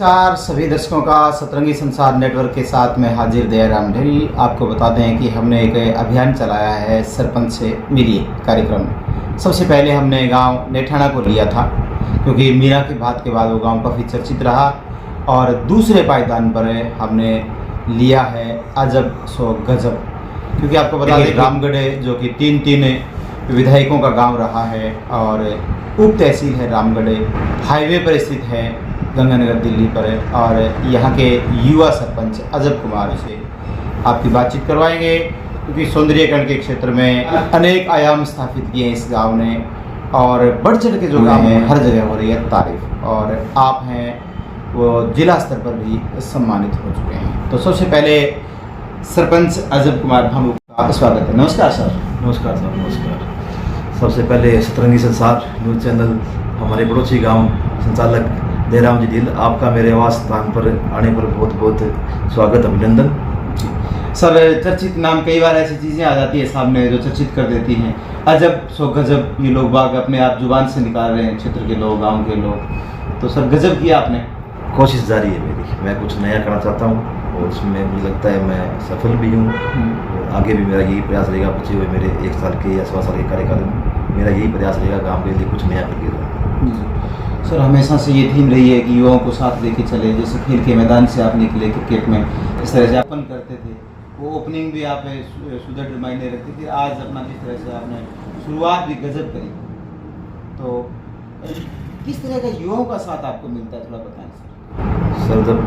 नमस्कार सभी दर्शकों का सतरंगी संसार नेटवर्क के साथ में हाजिर दयाराम ढेरी। आपको बताते हैं कि हमने एक अभियान चलाया है सरपंच से मिलिए कार्यक्रम। सबसे पहले हमने गांव नेठाना को लिया था क्योंकि मीरा की बात के बाद वो गांव काफ़ी चर्चित रहा, और दूसरे पायदान पर हमने लिया है अजब सो गजब, क्योंकि आपको बता दें रामगढ़ जो कि तीन विधायकों का गांव रहा है और उप तहसील है रामगढ़, हाईवे पर स्थित है गंगानगर दिल्ली पर, और यहाँ के युवा सरपंच अजब कुमार से आपकी बातचीत करवाएंगे क्योंकि सौंदर्यीकरण के क्षेत्र में अनेक आयाम स्थापित किए हैं इस गांव ने, और बढ़ चढ़ के जो काम है हर जगह हो रही है तारीफ, और आप हैं वो जिला स्तर पर भी सम्मानित हो चुके हैं। तो सबसे पहले सरपंच अजब कुमार भामू का स्वागत है। नमस्कार सर। नमस्कार सर। नमस्कार। सबसे पहले सतरंगी संसार न्यूज़ चैनल हमारे पड़ोसी गांव संचालक दयाराम जी दिल, आपका मेरे आवास स्थान पर आने पर बहुत बहुत स्वागत, अभिनंदन। सर चर्चित नाम कई बार ऐसी चीज़ें आ जाती है सामने जो चर्चित कर देती हैं, अजब सो गजब, ये लोग बाग अपने आप जुबान से निकाल रहे हैं, क्षेत्र के लोग, गांव के लोग। तो सर गजब किया आपने। कोशिश जारी है मेरी, मैं कुछ नया करना चाहता हूँ और उसमें मुझे लगता है मैं सफल भी हूँ, और आगे भी मेरा यही प्रयास रहेगा। बचे हुए मेरे 1 साल के या 1.25 साल के कार्यकाल में मेरा यही प्रयास रहेगा गाँव के लिए कुछ नया करके। सर हमेशा से ये थीम रही है कि युवाओं को साथ लेके चले, जैसे खेल के मैदान से आप निकले क्रिकेट में इस तरह से अपन करते थे, वो ओपनिंग भी आप सुदृढ़ मायने रखती थी, आज अपना जिस तरह से आपने शुरुआत भी गजब करी, तो किस तरह का युवाओं का साथ आपको मिलता है, थोड़ा बताएं सर। जब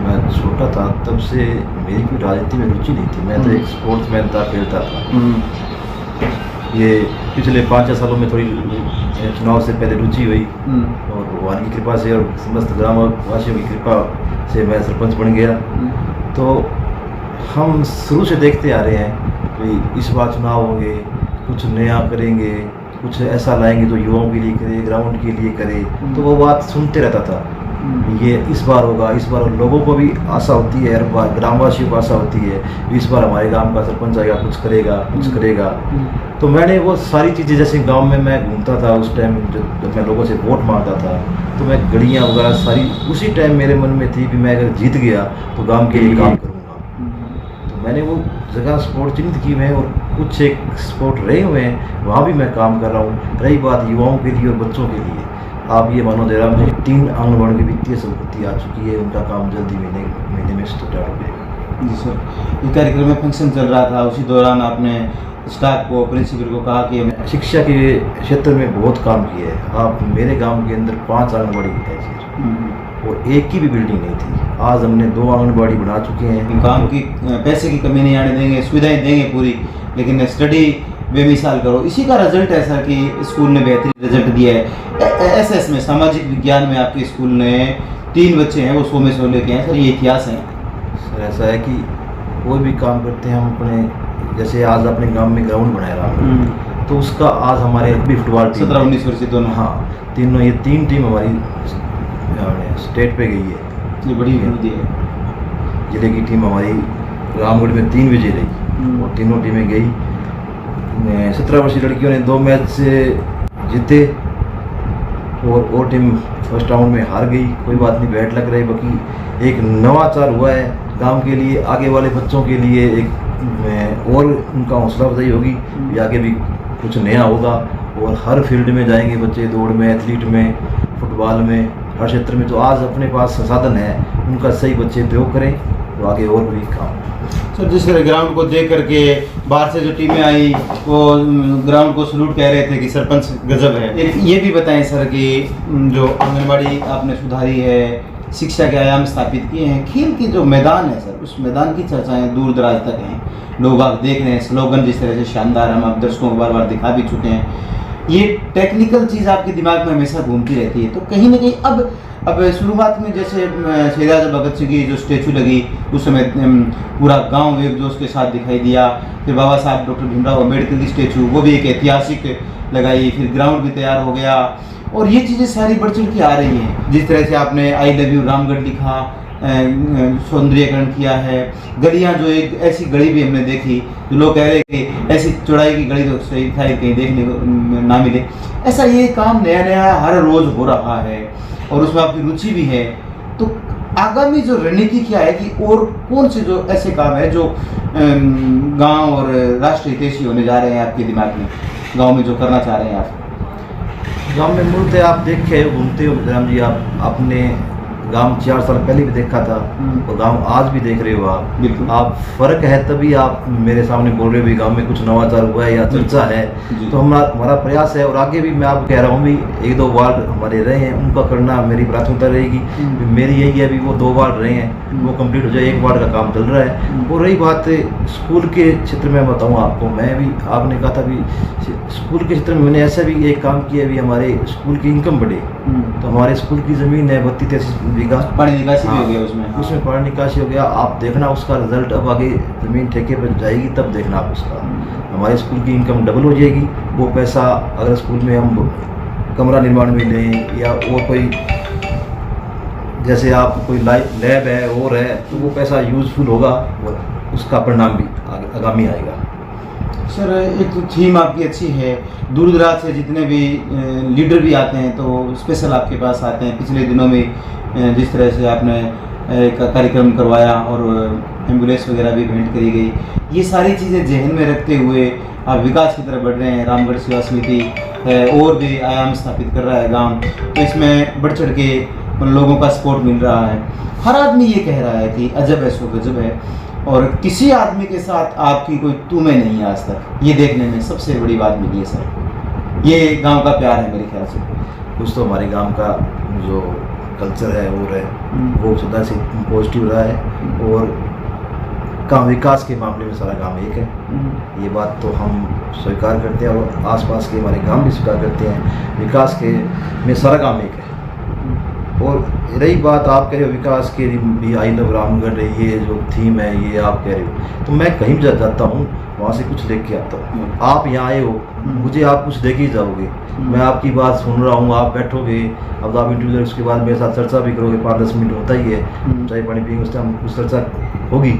मैं छोटा था तब से मेरी कोई राजनीति में रुचि नहीं थी, मैं तो एक स्पोर्ट्समैन था, खेलता था। ये पिछले 5-6 सालों में थोड़ी चुनाव से पहले रुचि हुई, और भगवान की कृपा से और समस्त ग्रामवासियों की कृपा से मैं सरपंच बन गया। तो हम शुरू से देखते आ रहे हैं कि इस बार चुनाव होंगे, कुछ नया करेंगे, कुछ ऐसा लाएंगे जो युवाओं के लिए करे, ग्राउंड के लिए करे, तो वो बात सुनते रहता था। ये इस बार होगा, इस बार लोगों को भी आशा होती है, हर बार ग्रामवासियों को आशा होती है इस बार हमारे गांव का सरपंच आएगा, कुछ करेगा, कुछ करेगा। तो मैंने वो सारी चीज़ें, जैसे गांव में मैं घूमता था उस टाइम जब मैं लोगों से वोट मांगता था, तो मैं गड़ियाँ वगैरह सारी उसी टाइम मेरे मन में थी कि मैं अगर जीत गया तो गांव के लिए काम करूँगा। तो मैंने वो जगह स्पोर्ट चिन्हित की हुए और कुछ एक स्पोर्ट रहे हुए हैं, वहाँ भी मैं काम कर रहा हूँ। रही बात युवाओं के लिए और बच्चों के लिए, आप ये मानो दयाराम जी 3 आंगनबाड़ी की वित्तीय संपत्ति आ चुकी है, उनका काम जल्दी महीने में स्टार्ट हो जाएगा। जी सर, ये कार्यक्रम में फंक्शन चल रहा था, उसी दौरान आपने स्टाफ को, प्रिंसिपल को कहा कि शिक्षा के क्षेत्र में बहुत काम किया है। आप मेरे गांव के अंदर 5 आंगनबाड़ी है और एक की भी बिल्डिंग नहीं थी, आज हमने 2 आंगनबाड़ी बना चुके हैं। काम की पैसे की कमी नहीं आने देंगे, सुविधाएं देंगे पूरी, लेकिन स्टडी बेमिसाल करो। इसी का रिजल्ट है सर कि स्कूल ने बेहतरीन रिजल्ट दिया है। एसएस में, सामाजिक विज्ञान में आपके स्कूल ने 3 बच्चे हैं वो 100 में 100 लेके हैं। सर ये इतिहास है सर। ऐसा है कि कोई भी काम करते हैं हम अपने, जैसे आज अपने गांव में ग्राउंड बनाया रहा, तो उसका आज हमारे भी फुटबॉल टीम 17-19 वर्षीय दोनों, हाँ तीनों, ये 3 टीम हमारी स्टेट पे गई है। ये बड़ी उपलब्धि है। जिले की टीम हमारी रामगढ़ में 3 विजय रही और तीनों टीमें गई। 17 वर्षीय लड़कियों ने 2 मैच से जीते और वो टीम फर्स्ट राउंड में हार गई। कोई बात नहीं, बैट लग रही। बाकी एक नवाचार हुआ है गांव के लिए, आगे वाले बच्चों के लिए एक और उनका हौसला अफजाई होगी, आगे भी कुछ नया होगा और हर फील्ड में जाएंगे बच्चे, दौड़ में, एथलीट में, फुटबॉल में, हर क्षेत्र में। तो आज अपने पास संसाधन है, उनका सही बच्चे प्रयोग करें तो आगे और भी काम। सर जिस तरह ग्राउंड को देख करके बाहर से जो टीमें आई वो ग्राउंड को सलूट कह रहे थे कि सरपंच गजब है। ये भी बताएं सर कि जो आंगनबाड़ी आपने सुधारी है, शिक्षा के आयाम स्थापित किए हैं, खेल के जो मैदान है सर, उस मैदान की चर्चाएं दूर दराज तक हैं, लोग आप देख रहे हैं, स्लोगन जिस तरह से शानदार हम आप दर्शकों को बार बार दिखा भी चुके हैं। ये टेक्निकल चीज़ आपके दिमाग में हमेशा घूमती रहती है, तो कहीं ना कहीं अब शुरुआत में जैसे शहीद आजम भगत सिंह की जो स्टेचू लगी उस समय पूरा गांव एक जोश के साथ दिखाई दिया, फिर बाबा साहब डॉक्टर भीमराव अम्बेडकर की स्टेचू वो भी एक ऐतिहासिक लगाई, फिर ग्राउंड भी तैयार हो गया, और ये चीज़ें सारी बढ़ चढ़ के आ रही हैं। जिस तरह से आपने आई लव यू रामगढ़ लिखा, सौंदर्यीकरण किया है, गलियां जो एक ऐसी गली भी हमने देखी जो लोग कह रहे कि ऐसी चौड़ाई की गली तो सही था कहीं देखने को ना मिले। ऐसा ये काम नया नया हर रोज हो रहा है और उसमें आपकी रुचि भी है, तो आगामी जो रणनीति क्या है कि और कौन से जो ऐसे काम है जो गांव और राष्ट्रीय हितैषी होने जा रहे हैं आपके दिमाग में, गांव में जो करना चाह रहे हैं आप? गांव में मूलते आप देखे घूमते हो जयराम जी, आप अपने गांव 4 साल पहले भी देखा था और गांव आज भी देख रहे हो आप। बिल्कुल। आप फर्क है तभी आप मेरे सामने बोल रहे हो भी गांव में कुछ नवाचार हुआ है या चर्चा है। तो हमारा प्रयास है और आगे भी मैं आपको कह रहा हूँ भी 1-2 वार्ड हमारे रहे हैं उनका करना मेरी प्राथमिकता रहेगी। मेरी यही है भी वो 2 वार्ड रहे हैं वो कंप्लीट हो जाए, 1 वार्ड का काम चल रहा है। और रही बात स्कूल के क्षेत्र में बताऊँ आपको, मैं भी आपने कहा था भी स्कूल के क्षेत्र में मैंने ऐसा भी एक काम किया भी हमारे स्कूल की इनकम बढ़े। तो हमारे स्कूल की ज़मीन है 32-33 बीघा, पानी निकासी भी हो गया उसमें। उसमें पानी निकासी हो गया। आप देखना उसका रिजल्ट अब आगे ज़मीन ठेके पर जाएगी तब देखना आप उसका। हमारे स्कूल की इनकम डबल हो जाएगी। वो पैसा अगर स्कूल में हम कमरा निर्माण में लें या और कोई जैसे आप कोई लैब है और है तो वो पैसा यूजफुल होगा और उसका परिणाम भी आगामी आएगा। सर एक तो थीम आपकी अच्छी है, दूर दराज से जितने भी लीडर भी आते हैं तो स्पेशल आपके पास आते हैं। पिछले दिनों में जिस तरह से आपने एक कार्यक्रम करवाया और एम्बुलेंस वगैरह भी भेंट करी गई, ये सारी चीज़ें जहन में रखते हुए आप विकास की तरफ बढ़ रहे हैं। रामगढ़ सेवा समिति और भी आयाम स्थापित कर रहा है गांव, तो इसमें बढ़ चढ़ के उन लोगों का सपोर्ट मिल रहा है। हर आदमी ये कह रहा है कि अजब है सो गजब है, और किसी आदमी के साथ आपकी कोई तुम्हें नहीं है आज तक। ये देखने में सबसे बड़ी बात मिली है सर, ये गांव का प्यार है मेरे ख्याल से। कुछ तो हमारे गांव का जो कल्चर है वो सदा से पॉजिटिव रहा है और काम विकास के मामले में सारा गांव एक है। ये बात तो हम स्वीकार करते हैं और आसपास के हमारे गांव भी स्वीकार करते हैं। विकास के में सारा गांव एक है। और रही बात आप कह रहे हो विकास के भी आई लव रामगढ़, ये जो थीम है ये आप कह रहे हो, तो मैं कहीं भी जाता हूँ वहाँ से कुछ लेके आता हूँ। आप यहाँ आए हो, मुझे आप कुछ देके ही जाओगे। मैं आपकी बात सुन रहा हूँ, आप बैठोगे, अब आप इंटरव्यू उसके बाद मेरे साथ चर्चा भी करोगे, 5-10 मिनट होता ही है, चाय पानी पियेंगे, उस टाइम कुछ चर्चा होगी,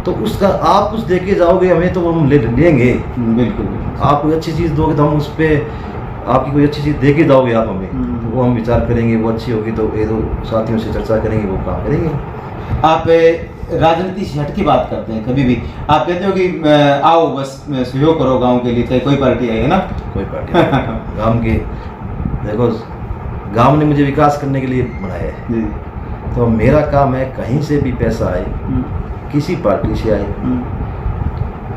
तो उसका आप कुछ देके जाओगे हमें तो हम लेंगे। बिल्कुल। आप कोई अच्छी चीज़ दोगे तो हम उस पर आपकी कोई अच्छी चीज़ दे के जाओगे आप हमें, तो वो हम विचार करेंगे, वो अच्छी होगी तो ये 2 साथियों से चर्चा करेंगे, वो काम करेंगे। आप राजनीति से हट की बात करते हैं कभी भी, आप कहते हो कि आओ बस सहयोग करो गांव के लिए, चाहे कोई पार्टी आई है ना, कोई पार्टी गांव के देखो गांव ने मुझे विकास करने के लिए बनाया है, तो मेरा काम है कहीं से भी पैसा आए, किसी पार्टी से आए,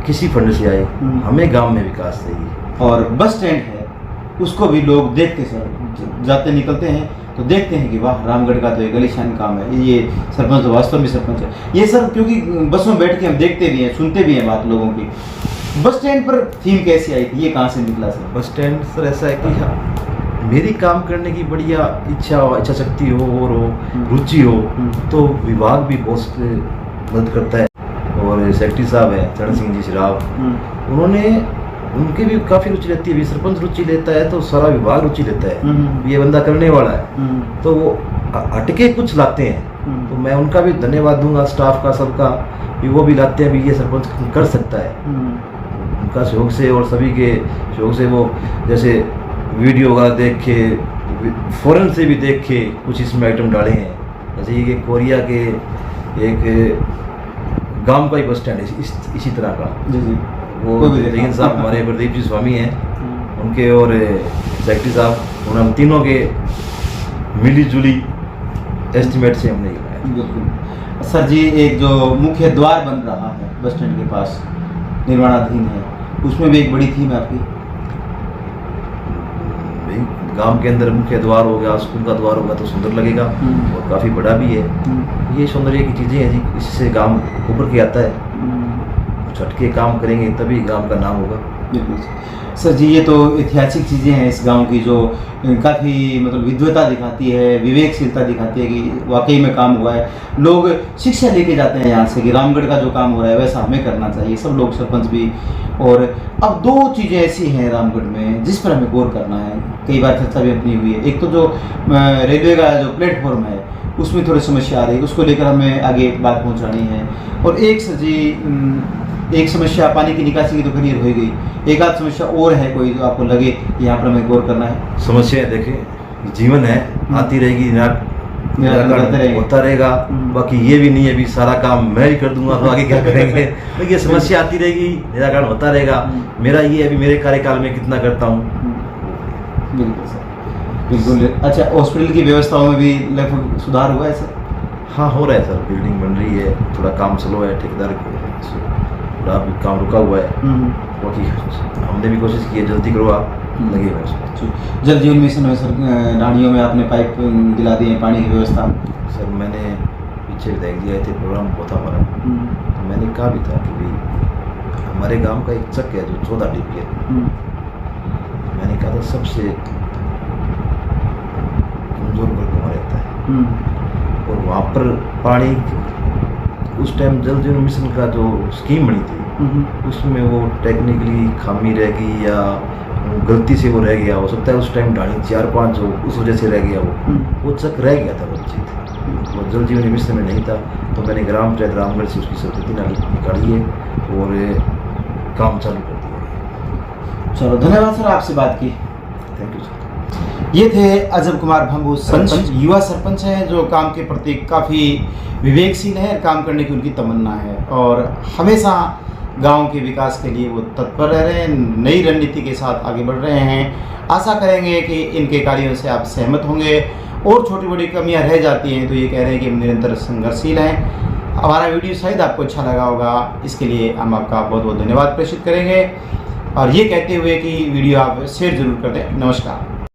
किसी फंड से आए, हमें गांव में विकास चाहिए। और बस स्टैंड है उसको भी लोग देखते सर, जाते निकलते हैं तो देखते हैं कि वाह रामगढ़ का तो एक आलीशान काम है, ये सरपंच तो वास्तव में सरपंच है ये सर। क्योंकि बसों में बैठ के हम देखते भी हैं, सुनते भी हैं बात लोगों की। बस स्टैंड पर थीम कैसी आई थी, ये कहाँ से निकला सर? बस स्टैंड सर ऐसा है कि हाँ, मेरी काम करने की बढ़िया इच्छा शक्ति हो और रुचि हो तो विभाग भी बहुत मदद करता है। और सेक्रेटरी साहब हैं चरण सिंह जी श्राव, उनकी भी काफ़ी रुचि रहती है। सरपंच रुचि लेता है तो सारा विभाग रुचि लेता है, ये बंदा करने वाला है, तो वो हटके कुछ लाते हैं। तो मैं उनका भी धन्यवाद दूंगा, स्टाफ का, सबका, वो भी लाते हैं भी ये सरपंच कर सकता है। उनका सहयोग से और सभी के सहयोग से वो जैसे वीडियो वगैरह देख के, फॉरेन से भी देख के कुछ इसमें आइटम डाले हैं। जैसे ये कोरिया के एक गांव का ही बस स्टैंड है इसी तरह का, वो लेकिन साहब हमारे प्रदीप जी स्वामी हैं, उनके और सेक्रेटरी साहब, हम तीनों के मिली जुली एस्टिमेट से हमने बनाया। सर जी एक जो मुख्य द्वार बन रहा है बस स्टैंड के पास, निर्माणाधीन है, उसमें भी एक बड़ी थीम है आपकी। गांव के अंदर मुख्य द्वार हो गया, स्कूल का द्वार होगा तो सुंदर लगेगा और काफ़ी बड़ा भी है। ये सौंदर्य की चीज़ें हैं जी, इससे गांव उभर के आता है। छटके काम करेंगे तभी गांव का नाम होगा। सर जी ये तो ऐतिहासिक चीज़ें हैं इस गांव की, जो काफ़ी मतलब विद्वता दिखाती है, विवेकशीलता दिखाती है कि वाकई में काम हुआ है। लोग शिक्षा लेके जाते हैं यहाँ से कि रामगढ़ का जो काम हो रहा है वैसा हमें करना चाहिए, सब लोग, सरपंच भी। और अब 2 चीज़ें ऐसी हैं रामगढ़ में जिस पर हमें गौर करना है, कई बार चर्चा भी अपनी हुई है। एक तो जो रेलवे का जो प्लेटफॉर्म है उसमें थोड़ी समस्या आ रही है, उसको लेकर हमें आगे बात पहुँचानी है। और एक सर जी एक समस्या पानी की निकासी की तो क्लियर हो गई, एक आध समस्या और है कोई जो आपको लगे यहाँ पर हमें गौर करना है? समस्या देखिए जीवन है, आती रहेगी, होता रहेगा, बाकी ये भी नहीं है अभी सारा काम मैं ही कर दूंगा तो आगे क्या करेंगे। तो ये समस्या आती रहेगी, निराकरण होता रहेगा। मेरा ये अभी मेरे कार्यकाल में कितना करता हूँ। बिल्कुल सर, बिल्कुल। अच्छा, हॉस्पिटल की व्यवस्थाओं में भी लगभग सुधार हुआ है सर? हाँ, हो रहा है सर, बिल्डिंग बन रही है, थोड़ा काम स्लो है, ठेकेदार थोड़ा अभी काम रुका हुआ है। बाकी हमने भी कोशिश की है जल्दी करो आप, लगे हुए हैं। जल जीवन मिशन में सर ढाणियों में आपने पाइप दिला दिए, पानी की व्यवस्था? सर मैंने पीछे विधायक जी आए थे, प्रोग्राम हुआ था हमारा, तो मैंने कहा भी था कि भाई हमारे गांव का एक चक है जो 14 डीपी है। मैंने कहा था सबसे कमजोर वर्ग वहाँ रहता है और वहाँ पर पानी उस टाइम जल जीवन मिशन का जो स्कीम बनी थी उसमें वो टेक्निकली खामी रह गई या गलती से वो रह गया, हो सकता है उस टाइम ढाणी 4-5 हो, उस वजह से रह गया वो चक रह गया था वंचित, वो जल जीवन मिशन में नहीं था। तो मैंने ग्राम पंचायत रामगढ़ से उसकी स्वीकृति निकाली है और काम चालू कर दिया है। चलो धन्यवाद सर, आपसे बात की। Thank you sir. ये थे अजब कुमार भंगू, सरपंच, युवा सरपंच हैं जो काम के प्रति काफ़ी विवेकशील है, काम करने की उनकी तमन्ना है और हमेशा गांव के विकास के लिए वो तत्पर रह रहे हैं, नई रणनीति के साथ आगे बढ़ रहे हैं। आशा करेंगे कि इनके कार्यों से आप सहमत होंगे और छोटी बड़ी कमियां रह जाती हैं तो ये कह रहे हैं कि हम निरंतर संघर्षशील हैं। हमारा वीडियो शायद आपको अच्छा लगा होगा, इसके लिए हम आपका बहुत बहुत धन्यवाद प्रेषित करेंगे और ये कहते हुए कि वीडियो आप शेयर जरूर कर दें। नमस्कार।